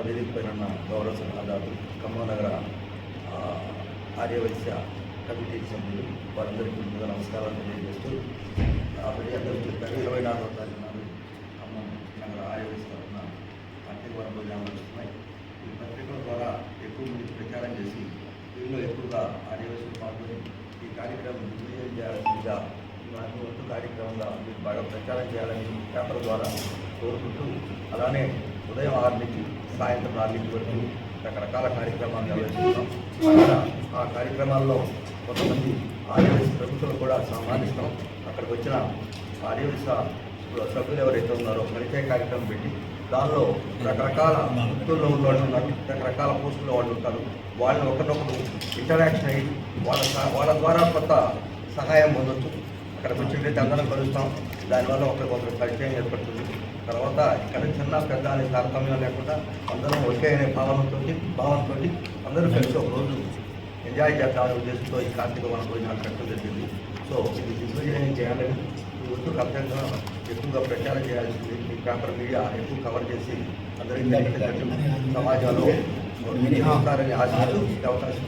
వేదిక పైన గౌరవ సలహాదారు ఖమ్మం నగర ఆర్యవైశ్య కమిటీ సభ్యులు వారందరికీ ముందుగా నమస్కారాలు తెలియజేస్తూ అందరూ చెప్పారు 24వ తారీఖు నాడు ఖమ్మం నగర ఆర్యవైశ్య తరఫున కార్తీకవరం భోజనాలు వస్తున్నాయి. ఈ పత్రికల ద్వారా ఎక్కువ మంది ప్రచారం చేసి దీనిలో ఎక్కువగా ఆర్యవైశ్యులు పాల్గొని ఈ కార్యక్రమం విజయం చేయాల్సిందిగా ఇలాంటి వంతు కార్యక్రమంగా మీరు బాగా ప్రచారం చేయాలని పేపర్ ద్వారా కోరుకుంటూ, అలానే ఉదయం 6 నుంచి సాయంత్రం 4 వరకు రకరకాల కార్యక్రమాలు నిర్వహిస్తున్నాం. ఆ కార్యక్రమాల్లో కొంతమంది ఆర్యవైశ్య ప్రముఖులు కూడా సన్మానిస్తాం. అక్కడికి వచ్చిన ఆర్యవైశ్య సభ్యులు ఎవరైతే ఉన్నారో పరిచయ కార్యక్రమం పెట్టి దానిలో రకరకాల వృత్తుల్లో ఉన్న వాళ్ళు ఉన్నారు, రకరకాల పోస్టుల్లో వాళ్ళు ఉంటారు. వాళ్ళని ఒకరినొకరు ఇంటరాక్షన్ అయ్యి వాళ్ళ ద్వారా కొంత సహాయం పొందొచ్చు. అక్కడికి వచ్చినట్టు అందరం కలుస్తాం. దానివల్ల ఒకరికొకరు పరిచయం ఏర్పడుతుంది. తర్వాత ఇక్కడ చిన్న పెద్ద అనే తారతమ్యం లేకుండా అందరం ఒకే అనే భావంతో అందరూ కలిసి ఒక రోజు ఎంజాయ్ చేద్దామనే ఉద్దేశంతో ఈ కార్తీకవనం భోజనాలు పెట్టడం జరిగింది. సో ఇది దిగ్విజయం చేయాలని ఈ వస్తువుకు అర్థంగా ఎక్కువగా ప్రచారం చేయాల్సింది. ఈ పేపర్ మీడియా ఎక్కువ కవర్ చేసి అందరికీ సమాజంలో ఆశిస్తూ అవకాశం